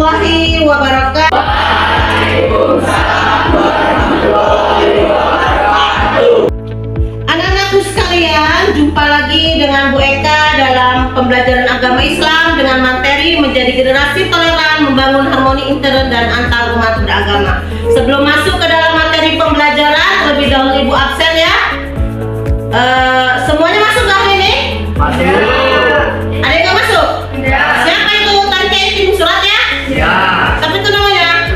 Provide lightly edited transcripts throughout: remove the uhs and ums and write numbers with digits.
warahmatullahi wabarakatuh. Waalaikumsalam warahmatullahi wabarakatuh. Anak-anakku sekalian, jumpa lagi dengan Bu Eka dalam pembelajaran agama Islam dengan materi menjadi generasi toleran, membangun harmoni intern dan antar umat beragama. Sebelum masuk ke dalam materi pembelajaran, lebih dahulu Ibu absen ya. Semuanya masuk ke hari ini? Masuk. Ada yang nggak masuk? Ya. Siapa itu tadi kirim suratnya? Ya. Siapa itu namanya?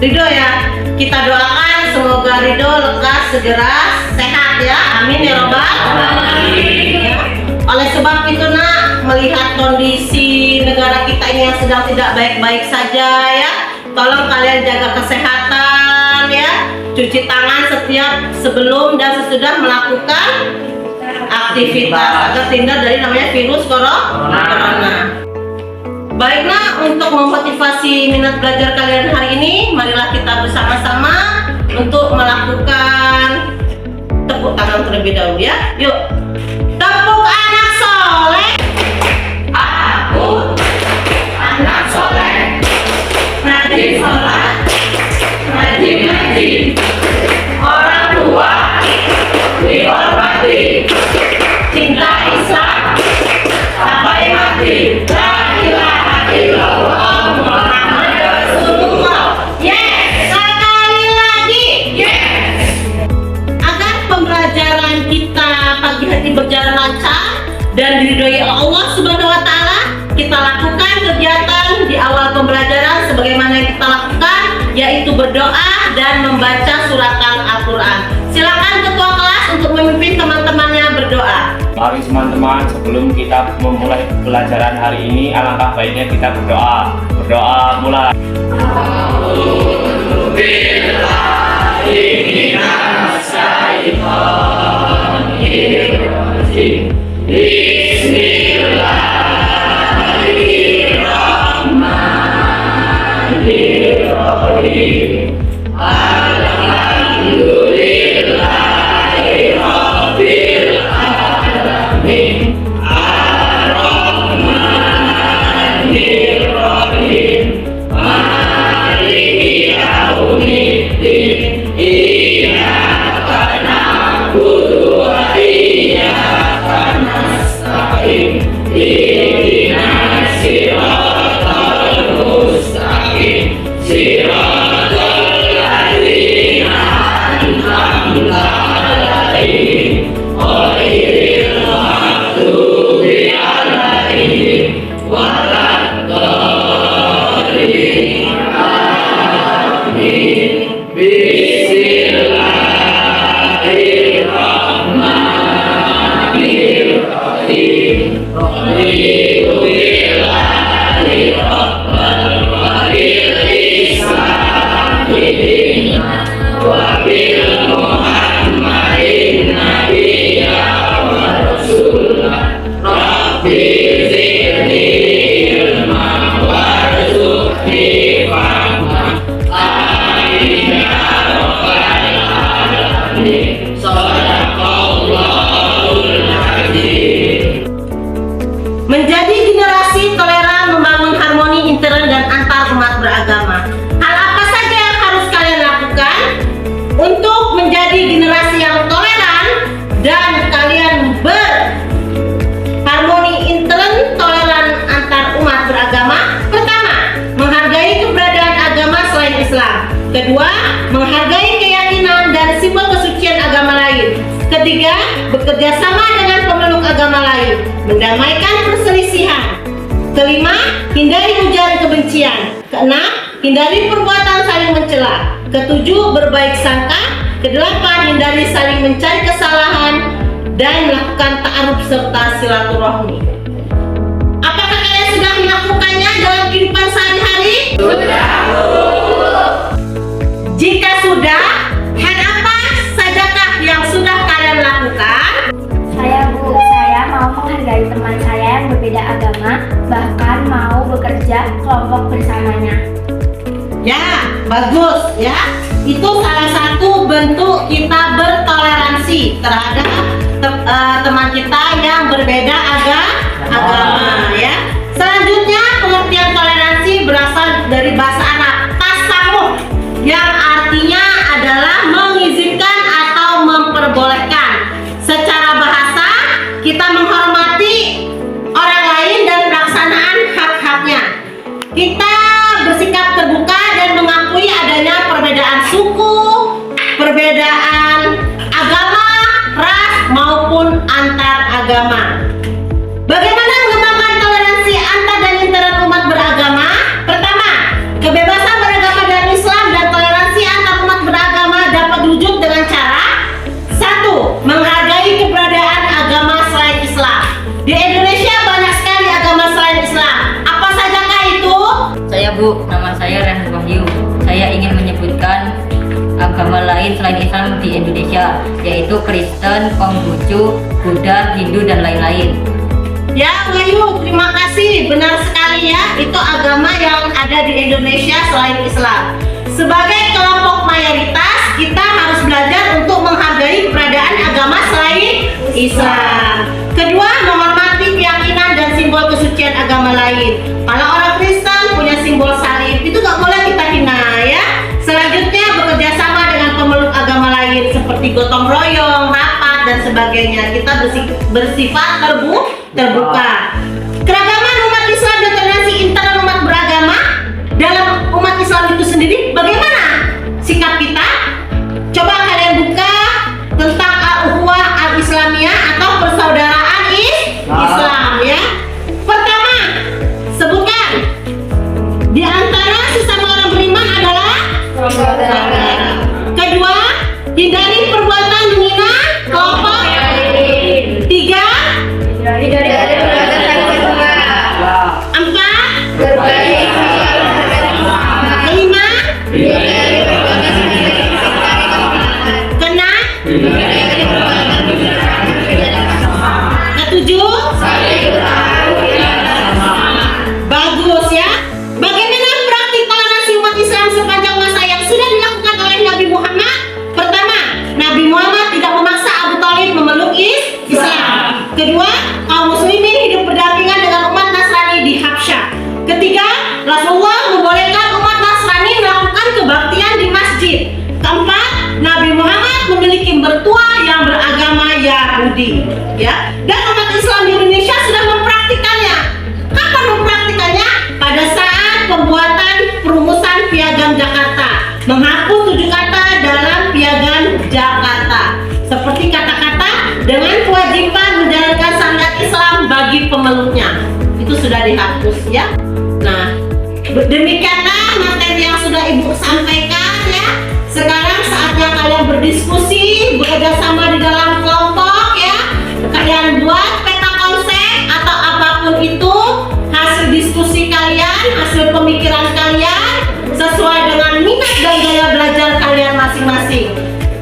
Ridho ya. Kita doakan semoga Ridho lekas segera sehat ya. Amin ya robbal alamin. Ya. Oleh sebab itu nak, melihat kondisi negara kita ini yang sedang tidak baik-baik saja ya, tolong kalian jaga kesehatan ya. Cuci tangan setiap sebelum dan sesudah melakukan aktivitas agar terhindar dari namanya virus corona. Baiklah, untuk memotivasi minat belajar kalian hari ini, marilah kita bersama-sama untuk melakukan tepuk tangan terlebih dahulu ya. Yuk, tepuk anak soleh. Aku anak soleh, rajin sholat, rajin ngaji, orang tua dihormati, cinta Islam sampai mati. La ilaha illallah Muhammad Rasulullah. Yes, sekali lagi. Yes. Agar pembelajaran kita pagi hari berjalan lancar dan diridhoi Allah Subhanahu wa taala, kita lakukan kegiatan di awal pembelajaran sebagaimana yang kita lakukan, yaitu berdoa dan membaca suratan Al-Qur'an. Silakan ketua kelas untuk memimpin teman-temannya berdoa. Mari teman-teman, sebelum kita memulai pelajaran hari ini, alangkah baiknya kita berdoa. Berdoa mulai. Bismillahirrahmanirrahim. Menjadi generasi toleran, membangun harmoni intern dan antar umat beragama. Hal apa saja yang harus kalian lakukan untuk menjadi generasi yang toleran dan kalian berharmoni intern, toleran antar umat beragama? Pertama, menghargai keberadaan agama selain Islam. Kedua, menghargai keyakinan dan simbol kesucian agama lain. Ketiga, bekerja sama dengan pemeluk agama lain, mendamaikan perselisihan. Kelima, hindari ujaran kebencian. Keenam, hindari perbuatan saling mencela. Ketujuh, berbaik sangka. Kedelapan, hindari saling mencari kesalahan dan melakukan ta'aruf serta silaturahmi. Apakah kalian sudah melakukannya dalam kehidupan sehari-hari? Jika sudah, hal apa sajakah yang sudah kalian lakukan? Saya mau menghargai teman saya yang berbeda agama, bahkan mau bekerja kelompok bersamanya. Ya, bagus ya. Itu salah satu bentuk kita bertoleransi terhadap teman kita yang berbeda agama ya. Selanjutnya, pengertian Indonesia, yaitu Kristen, Konghucu, Buddha, Hindu, dan lain-lain. Ya, Wahyu, terima kasih. Benar sekali ya, itu agama yang ada di Indonesia selain Islam. Sebagai kelompok mayoritas, kita harus belajar untuk menghargai keberadaan agama selain Islam. Kedua, menghormati keyakinan dan simbol kesucian agama lain. Kalau orang Kristen punya simbol salib, itu nggak boleh kita hina ya. Selanjutnya, bekerja sama dengan pemeluk agama lain seperti gotong royong, rapat, dan sebagainya. Kita bersifat terbuka. Keragaman umat Islam dan toleransi internal umat beragama dalam umat Islam itu sendiri, bagaimana sikap kita? Coba kalian buka tentang al-ukhuwah al-islamiyah atau persaudaraan Islam ya. Pertama, sebutkan di antara sesama orang beriman adalah saudara. Kedua, hindari perbuatan menghina kelompok. Tiga, empat, kelima, keenam, ketujuh. Bagus ya. Bagaimana praktik toleransi umat Islam sepanjang masa yang sudah dilakukan oleh Nabi Muhammad? Pertama, Nabi Muhammad tidak memaksa Abu Thalib memeluk Islam. Kedua, kaum muslimin hidup berdampingan dengan umat Nasrani di Habsyah. Ketiga, Rasulullah membolehkan umat Nasrani melakukan kebaktian di masjid. Keempat, Nabi Muhammad memiliki mertua yang beragama Yahudi. Ya, dan umat Islam di Indonesia sudah mempraktikannya. Kapan mempraktikannya? Pada saat pembuatan perumusan Piagam Jakarta, menghapus 7 kata dalam Piagam Jakarta, seperti kata-kata dengan kewajiban menjalankan syariat Islam bagi pemeluknya. Itu sudah dihapus ya. Nah, demikianlah materi yang sudah Ibu sampaikan ya. Sekarang saatnya kalian berdiskusi, bekerja sama di dalam kelompok ya. Kalian buat peta konsep atau apapun itu, hasil diskusi kalian, hasil pemikiran kalian sesuai dengan minat dan gaya belajar kalian masing-masing.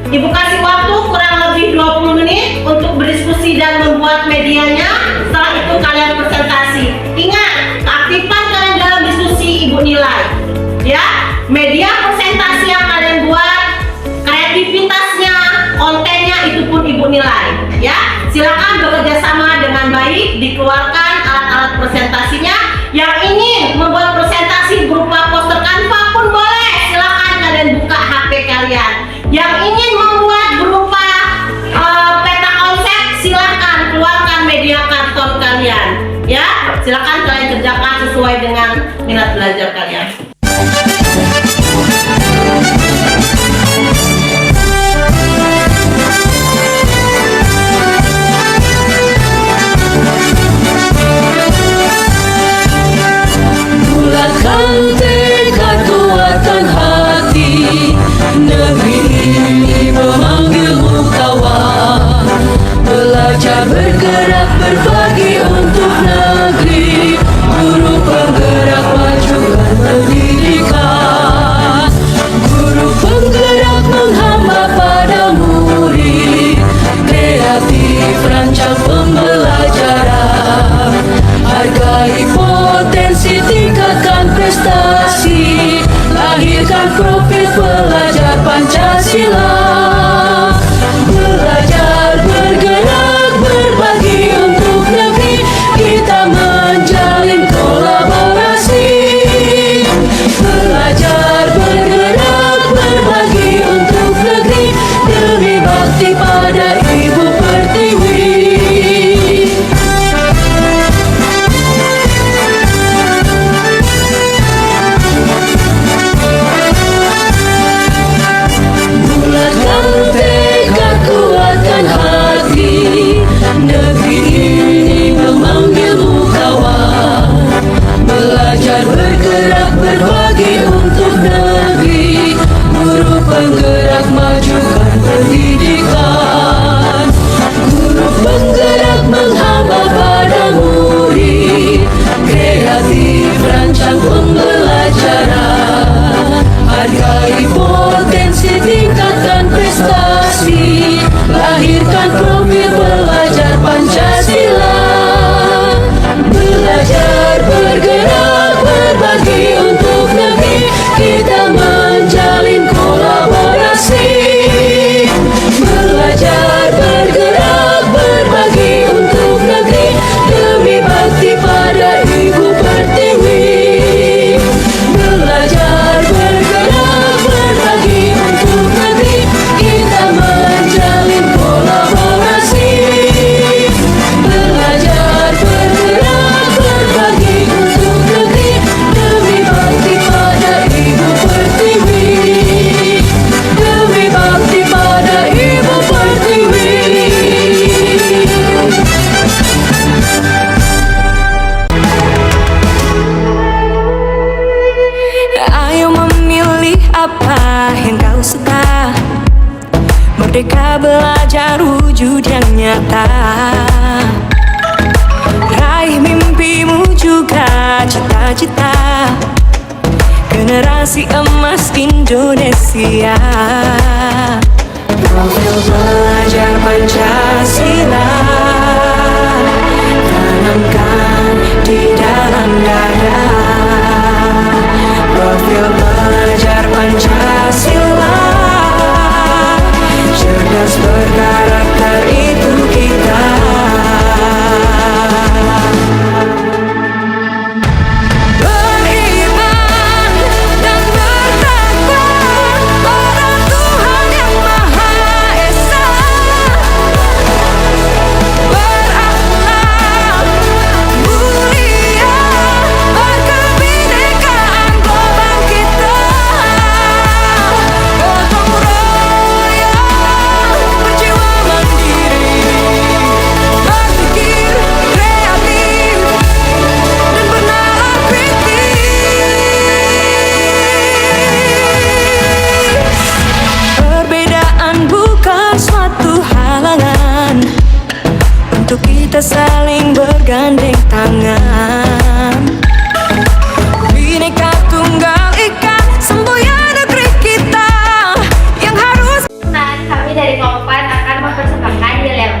Ibu kasih waktu kurang lebih 20 menit untuk berdiskusi dan membuat medianya. Setelah itu kalian presentasi. Ingat, keaktifan kalian dalam diskusi Ibu nilai. Ya, media presentasi yang kalian buat, kreativitasnya, kontennya itu pun Ibu nilai. Ya, silakan bekerja sama dengan baik, dikeluarkan alat-alat presentasinya. Yang ingin membuat presentasi berupa poster Canva pun boleh. Silakan kalian buka HP kalian. Yang ingin membuat berupa peta konsep, silakan keluarkan media karton kalian. Ya, silakan kalian kerjakan sesuai dengan minat belajar kalian. Bulatkan tekad, kuatkan hati. Negeri ini memanggilmu kawan. Belajar bergerak berbagi untuk negeri. Guru penggerak majukan negeri. Merdeka belajar wujud yang nyata. Raih mimpimu juga cita-cita. Generasi emas Indonesia. Profil belajar Pancasila tanamkan di dalam dada. Profil belajar Pancasila, cerdas berkarakter itu kita. Beriman dan bertakwa pada Tuhan yang Maha Esa. Berakhlak mulia, berkebinekaan global kita. Gotong royong, berjiwa mandiri, berpikir kreatif dan bernalar kritis. Perbedaan bukan suatu halangan untuk kita saling bergandeng tangan. Bineka Tunggal Ika, semboyan negeri kita yang harus. Nah, kami dari kelompok 4 akan mempersembahkan yel-yel.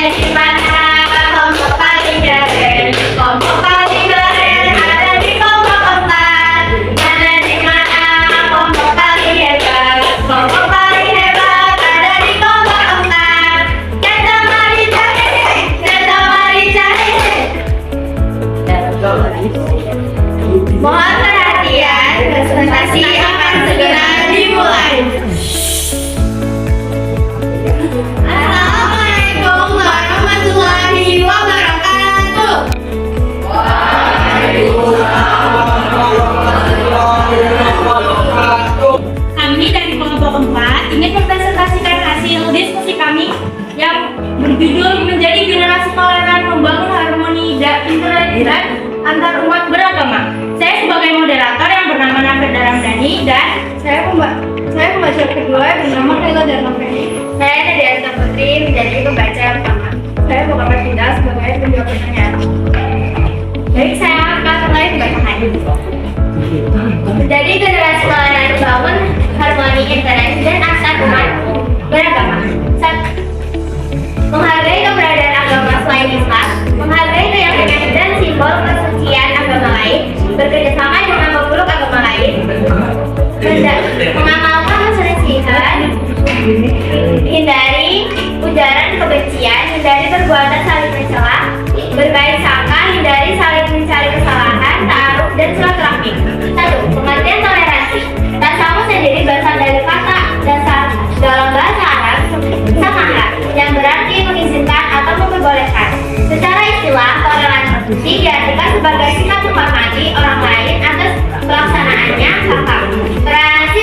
Di mana kelompok paling keren? Kelompok paling keren ada di kelompok 4. Mana di mana kelompok paling hebat? Kelompok paling hebat ada di kelompok 4. Kita mari cari, kita mari cari. Mohon perhatian, presentasi akan segera dimulai. Assalamualaikum warahmatullahi wabarakatuh. Kami dari kelompok 4 ingin mempresentasikan hasil diskusi kami yang berjudul menjadi generasi toleran membangun harmoni dan intoleran antar umat beragama. Saya sebagai moderator yang bernama Nafida Ramdhani dan saya pembaca kedua yang bernama Kaila Darmaveni. Saya dari Arta Putri menjadi pembaca yang pertama. Saya Muhammad Dinda sebagai penjawab pertanyaan. Baik, saya akan mulai membacakan. Menjadi generasi toleran membangun harmoni intoleransi dan antar umat beragama. 1. Menghargai keberadaan agama selain Islam, menghargai keyakinan dan simbol kesucian agama lain, bekerjasama dengan memeluk agama lain, mengamalkan keselisihan, hindari ujaran kebencian, hindari perbuatan saling mencela, berbaik sangka, hindari saling mencari kesalahan, ta'aruf dan silaturahmi. 1. Pengertian toleransi. Tasamu sendiri berasal dari kata dasar dalam bahasa Arab samaha, yang berarti mengizinkan atau memperbolehkan. Secara istilah, toleransi diartikan sebagai sikap menghormati orang lain atas pelaksanaannya hak-hak. Toleransi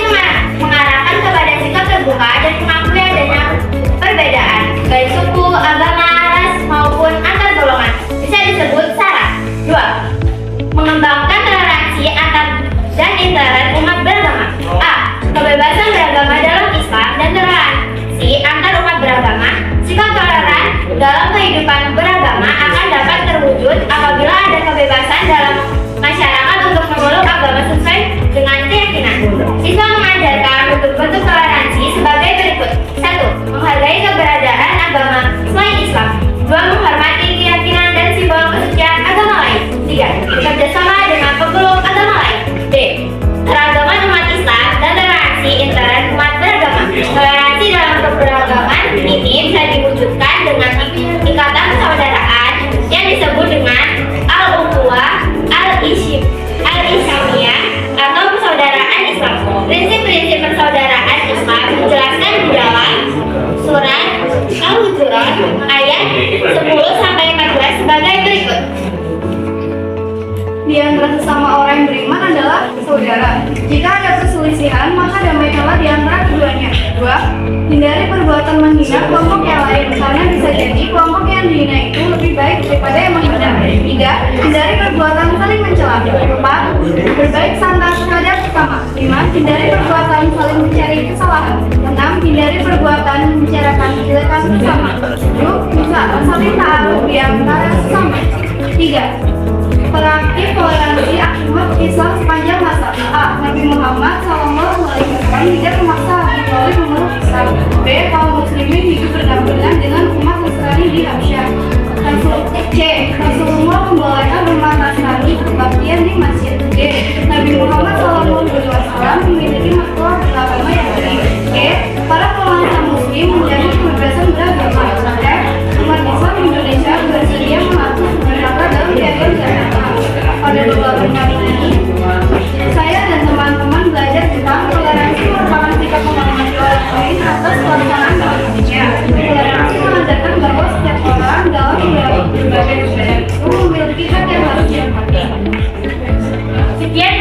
mengarahkan kepada sikap terbuka dan mengakui adanya perbedaan, baik suku, agama, ras maupun antar golongan. Bisa disebut syarat. 2. Mengembangkan toleransi antar dan intoleran umat beragama. A. Kebebasan beragama dalam Islam dan toleransi antar umat beragama. Sikap toleran dalam kehidupan beragama akan dapat terwujud apabila ada kebebasan dalam masyarakat untuk memeluk agama sesuai dengan keyakinan. Islam mengajarkan bentuk-bentuk toleransi sebagai berikut. 1. Menghargai keberadaan agama selain Islam. 2. Menghormati keyakinan dan simbol kesucian agama lain. 3. Bekerjasama dengan pemeluk agama lain. D. Keragaman umat Islam dan toleransi intoleran umat beragama. Toleransi dalam keberagaman ini bisa diwujudkan dengan ikatan persaudaraan yang disebut dengan al-ukhuwah al-islamiyah atau persaudaraan Islam. Prinsip-prinsip persaudaraan Islam dijelaskan di dalam surat Al-Hujurat ayat 10-14 sebagai berikut. Di antara sesama orang yang beriman adalah saudara. Jika ada perselisihan, maka damaikanlah di antara keduanya. 2. Hindari perbuatan menghina kelompok yang lain. Misalnya bisa jadi kelompok yang dihina itu lebih baik daripada yang menghina. 3. Hindari perbuatan saling mencela. 4. Berbaik sangka terhadap bersama. 5. Hindari perbuatan saling mencari kesalahan. 6. Hindari perbuatan membicarakan kejelekan bersama. 7. Usaha saling taruh di antara sesama. 3. Perangi toleransi akibat Islam sepanjang masa. A. Nabi Muhammad SAW tidak memaksa Abu Thalib memeluk Islam. B. Kaum muslimin hidup berdampingan dengan umat Nasrani di Habsyah. C. Rasulullah membolehkan umat Nasrani berbaktian di masjid. D. Nabi Muhammad SAW memiliki mertua beragama Yahudi. E. Para penguasa muslim menjadi kebebasan beragama. F. Umat Islam Indonesia bersedia mengatur negara dalam piagam Jakarta. Pada beberapa hari ini, saya dan teman-teman belajar tentang toleransi merupakan sikap memahami orang lain atas pelaksanaan Indonesia. Toleransi mengajarkan bahwa setiap orang dalam berbagai budaya itu memiliki hak yang harus dihormati. Sekian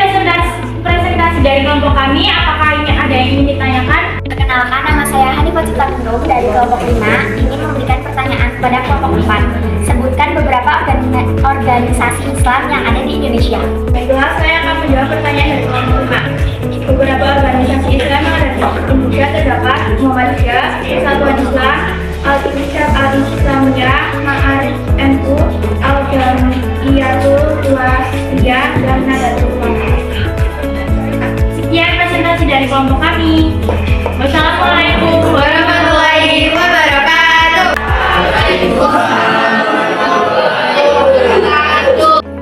presentasi dari kelompok kami. Apakah ini ada yang ingin ditanyakan? Perkenalkan, nama saya Hanifah Ciptanurung dari kelompok 5 ingin memberikan pertanyaan kepada kelompok 4. Sebutkan beberapa organisasi Islam yang ada di Indonesia. Baiklah, saya akan menjawab pertanyaan dari kelompok 5. Beberapa organisasi Islam yang ada di Indonesia terdapat Muhammadiyah, Persatuan Islam, Al-Irsyad Al-Islamiyah, Ma'arif NU, Al-Jamiyatul Wasiyah, dan Nahdlatul Ulama. Sekian presentasi dari kelompok kami. Wassalamualaikum warahmatullahi wabarakatuh.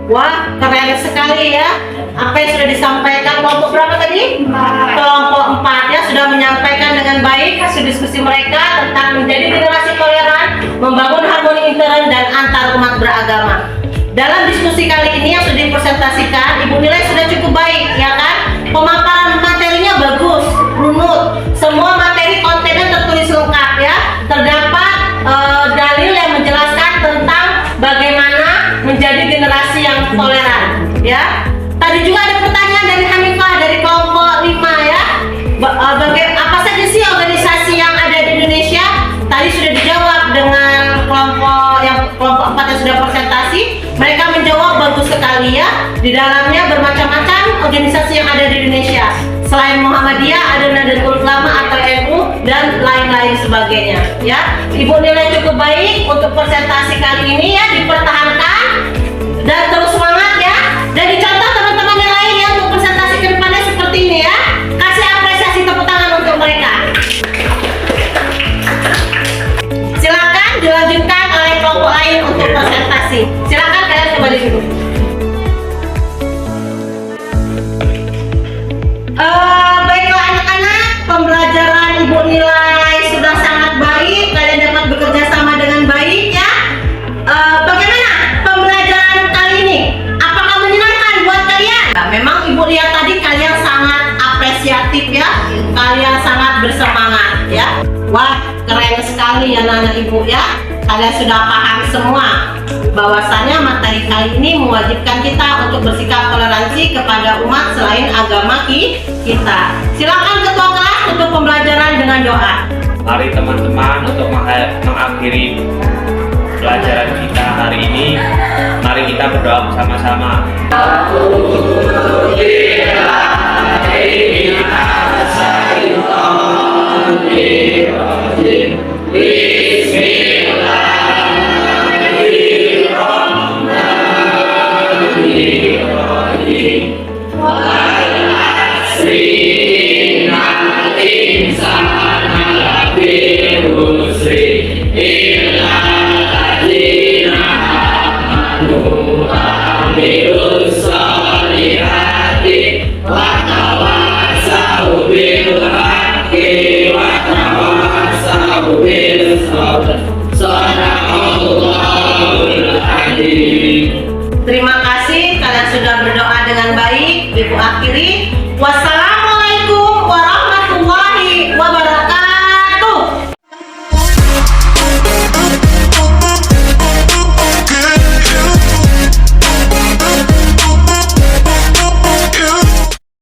Wah, keren sekali ya apa yang sudah disampaikan. Kelompok berapa tadi? Kelompok 4 ya, sudah menyampaikan dengan baik hasil diskusi mereka tentang menjadi generasi toleran, membangun harmoni intern dan antar umat beragama. Dalam diskusi kali ini yang sudah dipresentasikan, Ibu nilai sudah cukup baik ya kan? Pemaparan materinya bagus, runut, semua materi kontennya tertulis lengkap ya. Terdapat dalil yang menjelaskan tentang bagaimana menjadi generasi yang toleran ya. Tadi juga ada pertanyaan dari Hanifah dari kelompok 5 ya. Apa saja sih organisasi yang ada di Indonesia? Tadi sudah dijawab dengan kelompok 4 yang sudah presentasi. Mereka menjawab bagus sekali ya. Di dalamnya bermacam-macam organisasi yang ada di Indonesia. Selain Muhammadiyah ada Nahdlatul Ulama atau NU dan lain-lain sebagainya ya. Ibu nilai cukup baik untuk presentasi kali ini ya, dipertahankan dan terus semangat ya. Dan dicontoh teman-teman yang lain ya untuk presentasi ke depannya seperti ini ya. Kasih apresiasi tepuk tangan untuk mereka. Silakan dilanjutkan oleh kelompok lain untuk presentasi. Silakan kalian kembali dulu. Baiklah anak-anak, pembelajaran Ibu nilai sudah sangat baik. Kalian dapat bekerja sama dengan baik ya. Bagaimana pembelajaran kali ini? Apakah menyenangkan buat kalian? Nah, memang Ibu lihat tadi kalian sangat apresiatif ya. Kalian sangat bersemangat ya. Wah, keren sekali ya anak-anak Ibu ya. Kalian sudah paham semua bahwasannya materi kali ini mewajibkan kita untuk bersikap toleransi kepada umat selain agama kita. Silakan ketua kelas untuk pembelajaran dengan doa. Mari teman-teman untuk mengakhiri pelajaran kita hari ini, mari kita berdoa bersama-sama. Terima kasih kalian sudah berdoa dengan baik. Ibu akhiri. Wassalam.